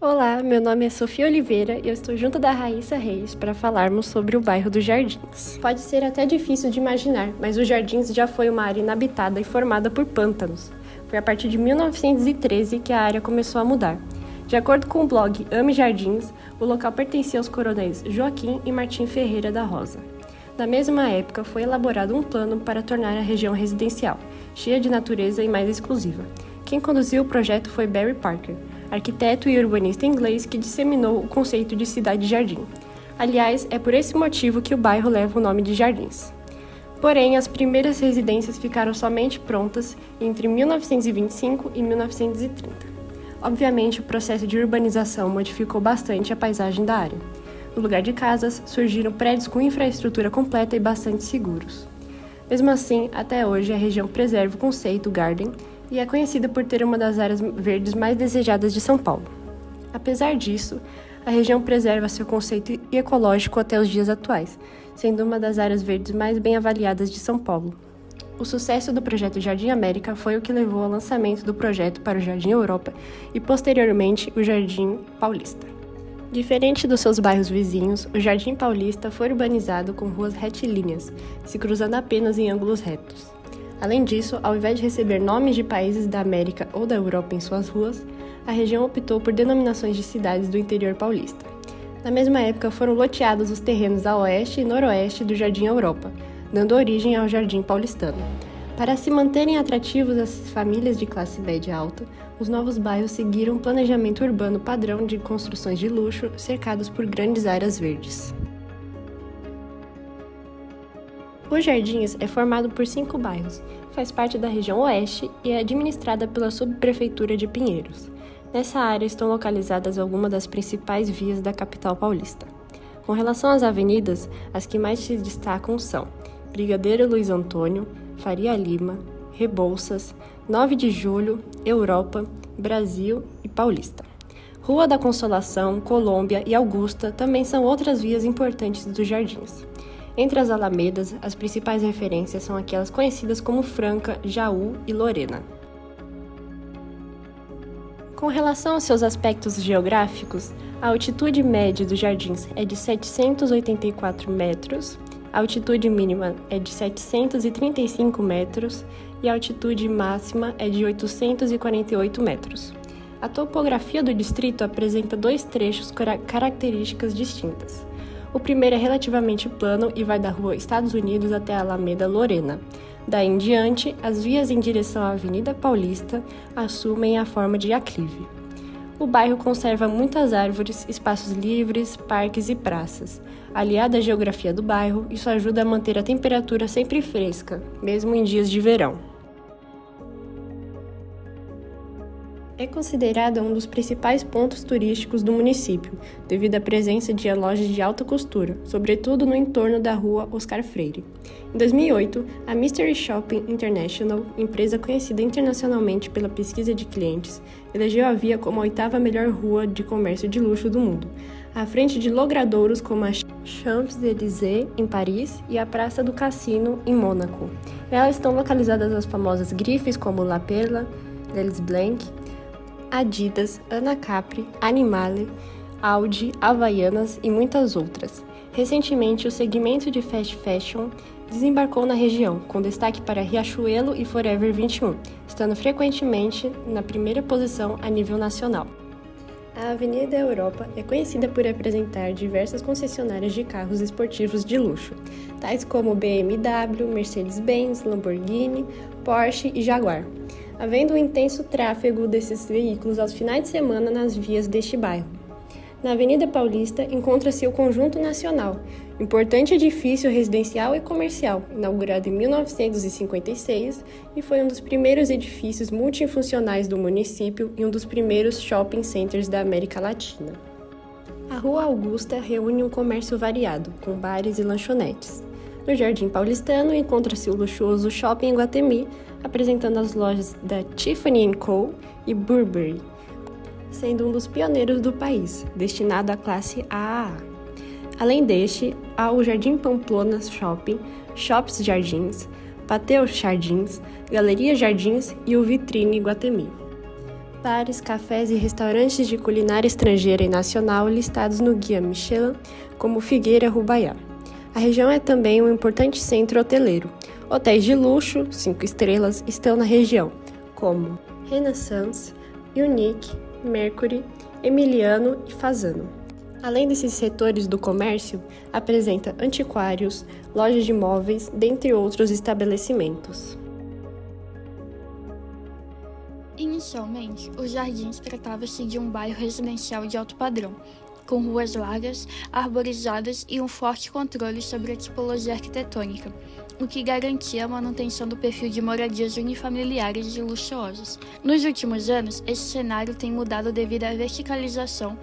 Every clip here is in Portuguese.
Olá, meu nome é Sofia Oliveira e eu estou junto da Raíssa Reis para falarmos sobre o bairro dos Jardins. Pode ser até difícil de imaginar, mas os Jardins já foi uma área inabitada e formada por pântanos. Foi a partir de 1913 que a área começou a mudar. De acordo com o blog Ame Jardins, o local pertencia aos coronéis Joaquim e Martim Ferreira da Rosa. Na mesma época, foi elaborado um plano para tornar a região residencial, cheia de natureza e mais exclusiva. Quem conduziu o projeto foi Barry Parker, arquiteto e urbanista inglês que disseminou o conceito de cidade-jardim. Aliás, é por esse motivo que o bairro leva o nome de Jardins. Porém, as primeiras residências ficaram somente prontas entre 1925 e 1930. Obviamente, o processo de urbanização modificou bastante a paisagem da área. No lugar de casas, surgiram prédios com infraestrutura completa e bastante seguros. Mesmo assim, até hoje, a região preserva o conceito garden e é conhecida por ter uma das áreas verdes mais desejadas de São Paulo. Apesar disso, a região preserva seu conceito ecológico até os dias atuais, sendo uma das áreas verdes mais bem avaliadas de São Paulo. O sucesso do projeto Jardim América foi o que levou ao lançamento do projeto para o Jardim Europa e, posteriormente, o Jardim Paulista. Diferente dos seus bairros vizinhos, o Jardim Paulista foi urbanizado com ruas retilíneas, se cruzando apenas em ângulos retos. Além disso, ao invés de receber nomes de países da América ou da Europa em suas ruas, a região optou por denominações de cidades do interior paulista. Na mesma época, foram loteados os terrenos a oeste e noroeste do Jardim Europa, dando origem ao Jardim Paulistano. Para se manterem atrativos às famílias de classe média alta, os novos bairros seguiram um planejamento urbano padrão de construções de luxo, cercados por grandes áreas verdes. Os Jardins é formado por 5 bairros, faz parte da região oeste e é administrada pela subprefeitura de Pinheiros. Nessa área estão localizadas algumas das principais vias da capital paulista. Com relação às avenidas, as que mais se destacam são Brigadeiro Luiz Antônio, Faria Lima, Rebouças, 9 de Julho, Europa, Brasil e Paulista. Rua da Consolação, Colômbia e Augusta também são outras vias importantes dos Jardins. Entre as alamedas, as principais referências são aquelas conhecidas como Franca, Jaú e Lorena. Com relação aos seus aspectos geográficos, a altitude média dos jardins é de 784 metros, a altitude mínima é de 735 metros e a altitude máxima é de 848 metros. A topografia do distrito apresenta 2 trechos com características distintas. O primeiro é relativamente plano e vai da Rua Estados Unidos até a Alameda Lorena. Daí em diante, as vias em direção à Avenida Paulista assumem a forma de aclive. O bairro conserva muitas árvores, espaços livres, parques e praças. Aliado à geografia do bairro, isso ajuda a manter a temperatura sempre fresca, mesmo em dias de verão. É considerada um dos principais pontos turísticos do município, devido à presença de lojas de alta costura, sobretudo no entorno da Rua Oscar Freire. Em 2008, a Mystery Shopping International, empresa conhecida internacionalmente pela pesquisa de clientes, elegeu a via como a 8ª melhor rua de comércio de luxo do mundo, à frente de logradouros como a Champs-Élysées, em Paris, e a Praça do Cassino, em Mônaco. Nelas estão localizadas as famosas grifes como La Perla, Les Blanc, Adidas, Ana Capri, Animale, Audi, Havaianas e muitas outras. Recentemente, o segmento de fast fashion desembarcou na região, com destaque para Riachuelo e Forever 21, estando frequentemente na primeira posição a nível nacional. A Avenida Europa é conhecida por apresentar diversas concessionárias de carros esportivos de luxo, tais como BMW, Mercedes-Benz, Lamborghini, Porsche e Jaguar, havendo um intenso tráfego desses veículos aos finais de semana nas vias deste bairro. Na Avenida Paulista encontra-se o Conjunto Nacional, importante edifício residencial e comercial, inaugurado em 1956 e foi um dos primeiros edifícios multifuncionais do município e um dos primeiros shopping centers da América Latina. A Rua Augusta reúne um comércio variado, com bares e lanchonetes. No Jardim Paulistano encontra-se o luxuoso Shopping Iguatemi, apresentando as lojas da Tiffany & Co. e Burberry, sendo um dos pioneiros do país, destinado à classe AAA. Além deste, há o Jardim Pamplona Shopping, Shops Jardins, Pateu Jardins, Galeria Jardins e o Vitrine Iguatemi. bares, cafés e restaurantes de culinária estrangeira e nacional listados no Guia Michelin, como Figueira Rubaiá. A região é também um importante centro hoteleiro. Hotéis de luxo, 5 estrelas, estão na região, como Renaissance, Unique, Mercury, Emiliano e Fasano. Além desses setores do comércio, apresenta antiquários, lojas de móveis, dentre outros estabelecimentos. Inicialmente, os Jardins tratava-se de um bairro residencial de alto padrão, com ruas largas, arborizadas e um forte controle sobre a tipologia arquitetônica, o que garantia a manutenção do perfil de moradias unifamiliares e luxuosas. Nos últimos anos, esse cenário tem mudado devido à verticalização,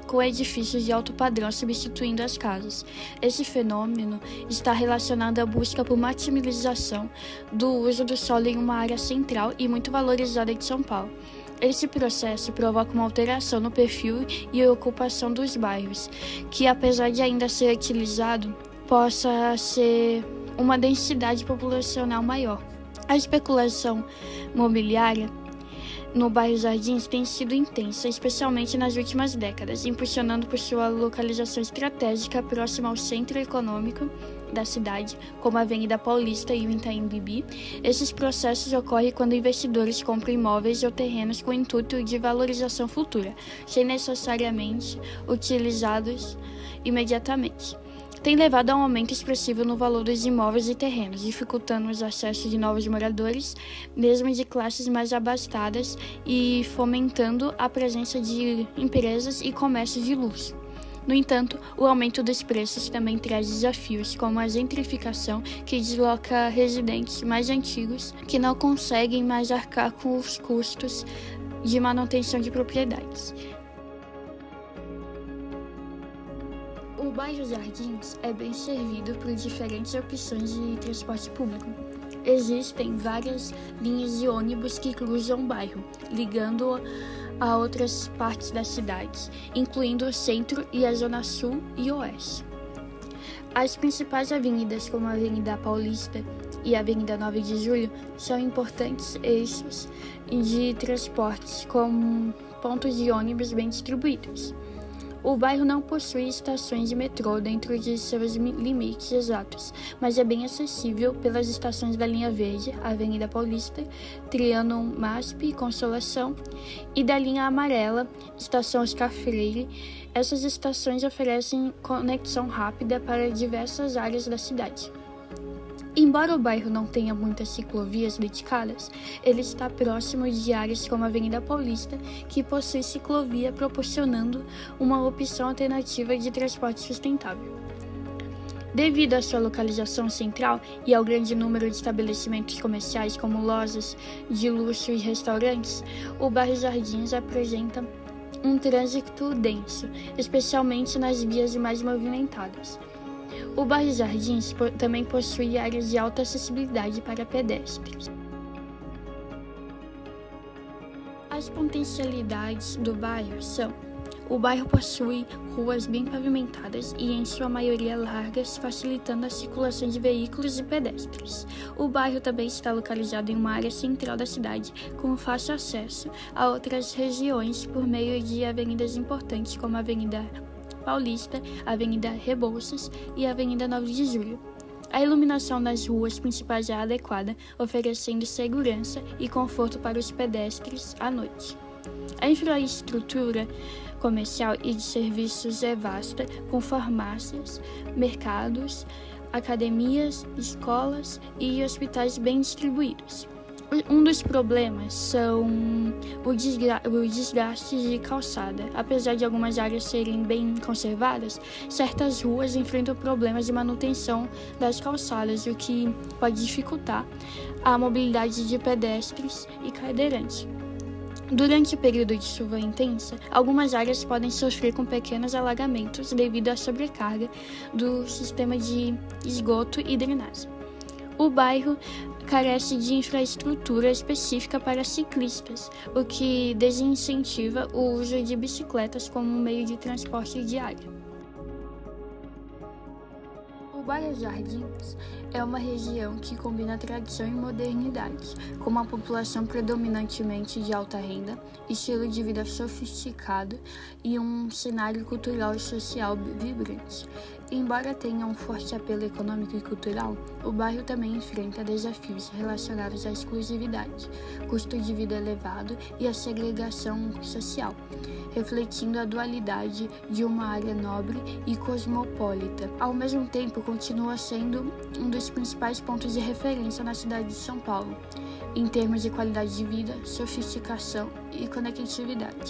com edifícios de alto padrão substituindo as casas. Esse fenômeno está relacionado à busca por maximização do uso do solo em uma área central e muito valorizada de São Paulo. Esse processo provoca uma alteração no perfil e ocupação dos bairros, que apesar de ainda ser utilizado, possa ser uma densidade populacional maior. A especulação imobiliária no bairro Jardins tem sido intensa, especialmente nas últimas décadas, impulsionando por sua localização estratégica próxima ao centro econômico da cidade, como a Avenida Paulista e o Itaim Bibi. Esses processos ocorrem quando investidores compram imóveis ou terrenos com o intuito de valorização futura, sem necessariamente utilizados imediatamente. Tem levado a um aumento expressivo no valor dos imóveis e terrenos, dificultando os acessos de novos moradores, mesmo de classes mais abastadas, e fomentando a presença de empresas e comércios de luxo. No entanto, o aumento dos preços também traz desafios, como a gentrificação, que desloca residentes mais antigos que não conseguem mais arcar com os custos de manutenção de propriedades. O bairro Jardins é bem servido por diferentes opções de transporte público. Existem várias linhas de ônibus que cruzam o bairro, ligando a outras partes da cidade, incluindo o centro e a zona sul e oeste. As principais avenidas, como a Avenida Paulista e a Avenida 9 de Julho, são importantes eixos de transportes com pontos de ônibus bem distribuídos. O bairro não possui estações de metrô dentro de seus limites exatos, mas é bem acessível pelas estações da linha verde, Avenida Paulista, Triângulo MASP, Consolação, e da linha amarela, Estação Oscar Freire. Essas estações oferecem conexão rápida para diversas áreas da cidade. Embora o bairro não tenha muitas ciclovias dedicadas, ele está próximo de áreas como a Avenida Paulista, que possui ciclovia proporcionando uma opção alternativa de transporte sustentável. Devido à sua localização central e ao grande número de estabelecimentos comerciais como lojas de luxo e restaurantes, o bairro Jardins apresenta um trânsito denso, especialmente nas vias mais movimentadas. O bairro Jardins também possui áreas de alta acessibilidade para pedestres. As potencialidades do bairro são: o bairro possui ruas bem pavimentadas e, em sua maioria, largas, facilitando a circulação de veículos e pedestres. O bairro também está localizado em uma área central da cidade, com fácil acesso a outras regiões por meio de avenidas importantes como a Avenida Paulista, a Avenida Rebouças e a Avenida 9 de Julho. A iluminação das ruas principais é adequada, oferecendo segurança e conforto para os pedestres à noite. A infraestrutura comercial e de serviços é vasta, com farmácias, mercados, academias, escolas e hospitais bem distribuídos. Um dos problemas são o desgaste de calçada. Apesar de algumas áreas serem bem conservadas, certas ruas enfrentam problemas de manutenção das calçadas, o que pode dificultar a mobilidade de pedestres e cadeirantes. Durante o período de chuva intensa, algumas áreas podem sofrer com pequenos alagamentos devido à sobrecarga do sistema de esgoto e drenagem. O bairro carece de infraestrutura específica para ciclistas, o que desincentiva o uso de bicicletas como meio de transporte diário. O bairro Jardins é uma região que combina tradição e modernidade, com uma população predominantemente de alta renda, estilo de vida sofisticado e um cenário cultural e social vibrante. Embora tenha um forte apelo econômico e cultural, o bairro também enfrenta desafios relacionados à exclusividade, custo de vida elevado e a segregação social, refletindo a dualidade de uma área nobre e cosmopolita. Ao mesmo tempo, continua sendo um dos principais pontos de referência na cidade de São Paulo, em termos de qualidade de vida, sofisticação e conectividade.